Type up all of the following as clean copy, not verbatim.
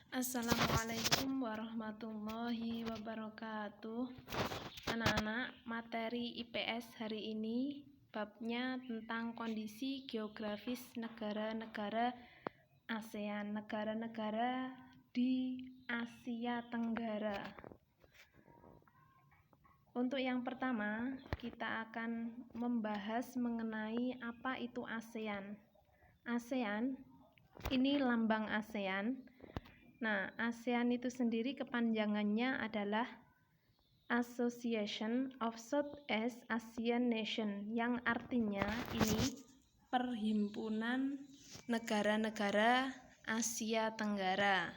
Assalamualaikum warahmatullahi wabarakatuh. Anak-anak, materi IPS hari ini babnya tentang kondisi geografis negara-negara ASEAN, negara-negara di Asia Tenggara. Untuk yang pertama, kita akan membahas mengenai apa itu ASEAN. ASEAN, ini lambang ASEAN. Nah, ASEAN itu sendiri kepanjangannya adalah Association of Southeast Asian Nations, yang artinya ini perhimpunan negara-negara Asia Tenggara.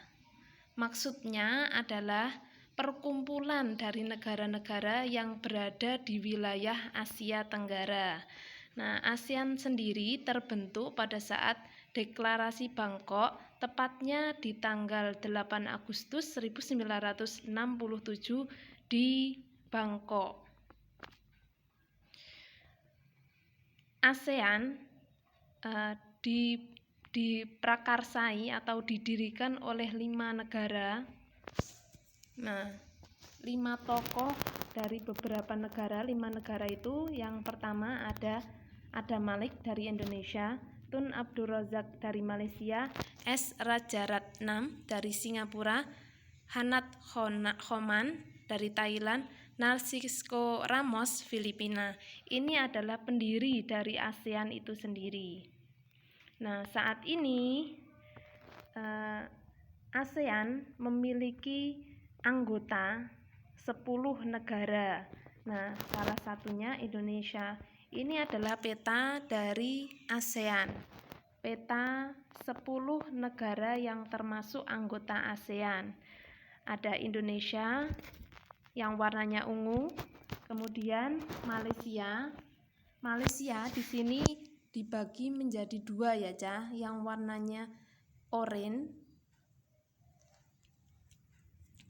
Maksudnya adalah perkumpulan dari negara-negara yang berada di wilayah Asia Tenggara. Nah, ASEAN sendiri terbentuk pada saat Deklarasi Bangkok, tepatnya di tanggal 8 Agustus 1967 di Bangkok. ASEAN diprakarsai atau didirikan oleh 5 negara. Nah, 5 tokoh dari beberapa negara. 5 negara itu, yang pertama ada Adam Malik dari Indonesia, Tun Abdul Razak dari Malaysia, S. Rajaratnam dari Singapura, Hanat Khoman dari Thailand, Narcisco Ramos Filipina. Ini adalah pendiri dari ASEAN itu sendiri. Nah, saat ini ASEAN memiliki anggota 10 negara. Nah, salah satunya Indonesia. Ini adalah peta dari ASEAN. Peta 10 negara yang termasuk anggota ASEAN. Ada Indonesia yang warnanya ungu, kemudian Malaysia. Malaysia di sini dibagi menjadi 2 ya, Cah, yang warnanya oranye,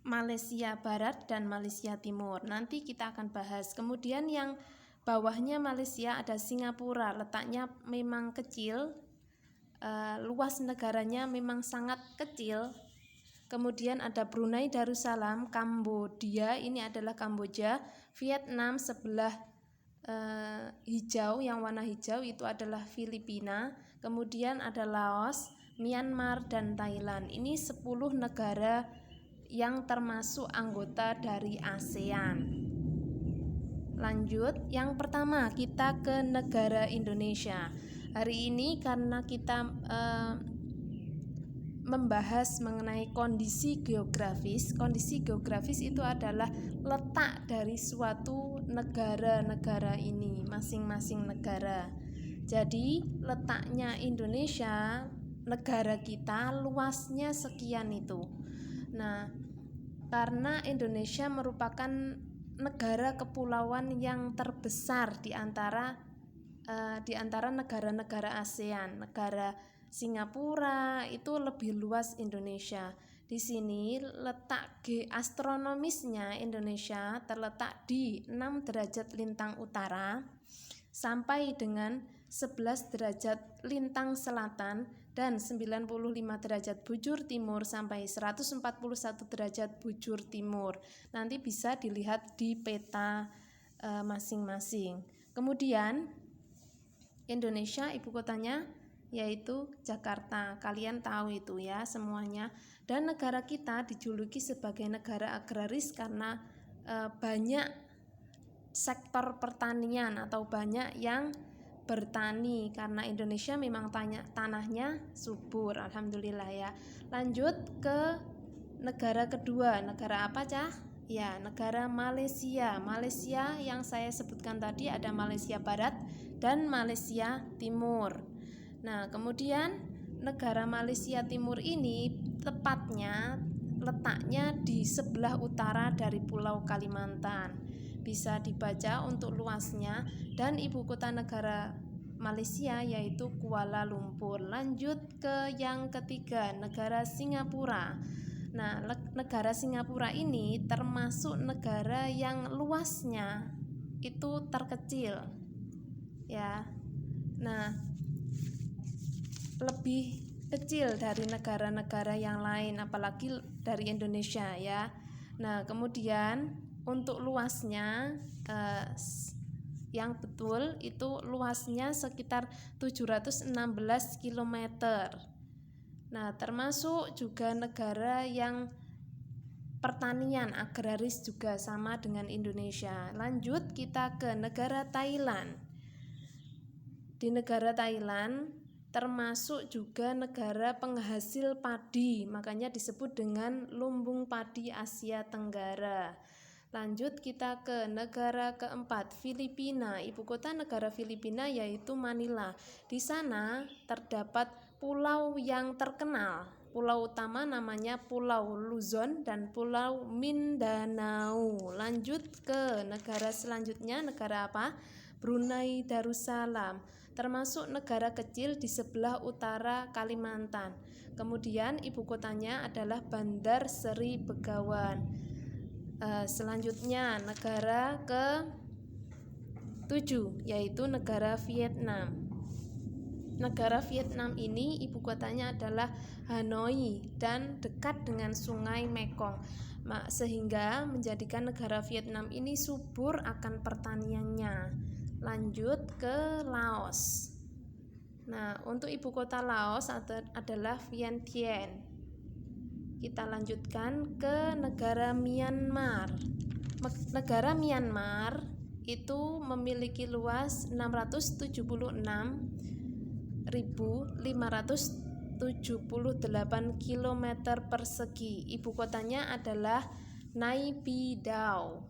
Malaysia Barat dan Malaysia Timur. Nanti kita akan bahas. Kemudian yang bawahnya Malaysia ada Singapura, letaknya memang kecil, luas negaranya memang sangat kecil. Kemudian ada Brunei Darussalam, Kambodia, ini adalah Kamboja, Vietnam sebelah hijau, yang warna hijau itu adalah Filipina. Kemudian ada Laos, Myanmar, dan Thailand. Ini 10 negara yang termasuk anggota dari ASEAN. Lanjut, yang pertama kita ke negara Indonesia. Hari ini karena kita membahas mengenai kondisi geografis. Kondisi geografis itu adalah letak dari suatu negara-negara ini, masing-masing negara. Jadi letaknya Indonesia, negara kita, luasnya sekian itu. Nah, karena Indonesia merupakan negara kepulauan yang terbesar di antara negara-negara ASEAN. Negara Singapura itu lebih luas Indonesia. Di sini letak astronomisnya Indonesia terletak di 6 derajat lintang utara sampai dengan 11 derajat lintang selatan dan 95 derajat bujur timur sampai 141 derajat bujur timur. Nanti bisa dilihat di peta masing-masing. Kemudian Indonesia ibu kotanya yaitu Jakarta. Kalian tahu itu ya semuanya. Dan negara kita dijuluki sebagai negara agraris karena banyak sektor pertanian atau banyak yang bertani, karena Indonesia memang tanahnya subur, alhamdulillah ya. Lanjut ke negara kedua. Negara apa, Cah? Ya, negara Malaysia. Malaysia yang saya sebutkan tadi ada Malaysia Barat dan Malaysia Timur. Nah, kemudian negara Malaysia Timur ini tepatnya letaknya di sebelah utara dari Pulau Kalimantan. Bisa dibaca untuk luasnya, dan ibu kota negara Malaysia yaitu Kuala Lumpur. Lanjut ke yang ketiga, negara Singapura. Nah, negara Singapura ini termasuk negara yang luasnya itu terkecil ya. Nah, lebih kecil dari negara-negara yang lain, apalagi dari Indonesia ya. Nah, kemudian untuk luasnya yang betul itu luasnya sekitar 716 km. Nah, termasuk juga negara yang pertanian agraris juga sama dengan Indonesia. Lanjut kita ke negara Thailand. Di negara Thailand termasuk juga negara penghasil padi, makanya disebut dengan lumbung padi Asia Tenggara. Lanjut kita ke negara keempat, Filipina. Ibu kota negara Filipina yaitu Manila. Di sana terdapat pulau yang terkenal. Pulau utama namanya Pulau Luzon dan Pulau Mindanao. Lanjut ke negara selanjutnya, negara apa? Brunei Darussalam, termasuk negara kecil di sebelah utara Kalimantan. Kemudian ibu kotanya adalah Bandar Seri Begawan. Selanjutnya negara ke-7 yaitu negara Vietnam. Negara Vietnam ini ibu kotanya adalah Hanoi dan dekat dengan sungai Mekong, sehingga menjadikan negara Vietnam ini subur akan pertaniannya. Lanjut ke Laos. Nah, untuk ibu kota Laos adalah Vientiane. Kita lanjutkan ke negara Myanmar. Negara Myanmar itu memiliki luas 679.578 km persegi. Ibu kotanya adalah Naypyidaw.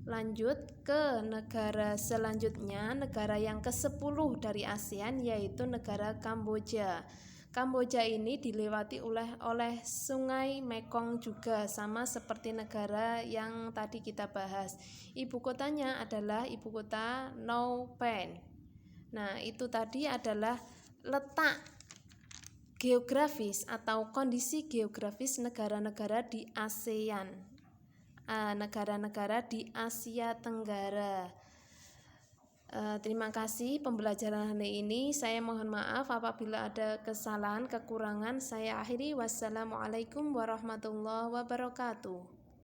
Lanjut ke negara selanjutnya, negara yang ke-10 dari ASEAN yaitu negara Kamboja. Kamboja ini dilewati oleh sungai Mekong juga, sama seperti negara yang tadi kita bahas. Ibu kotanya adalah ibu kota Phnom Penh. Nah, itu tadi adalah letak geografis atau kondisi geografis negara-negara di ASEAN, negara-negara di Asia Tenggara. Terima kasih pembelajaran hari ini. Saya mohon maaf apabila ada kesalahan, kekurangan. Saya akhiri. Wassalamualaikum warahmatullahi wabarakatuh.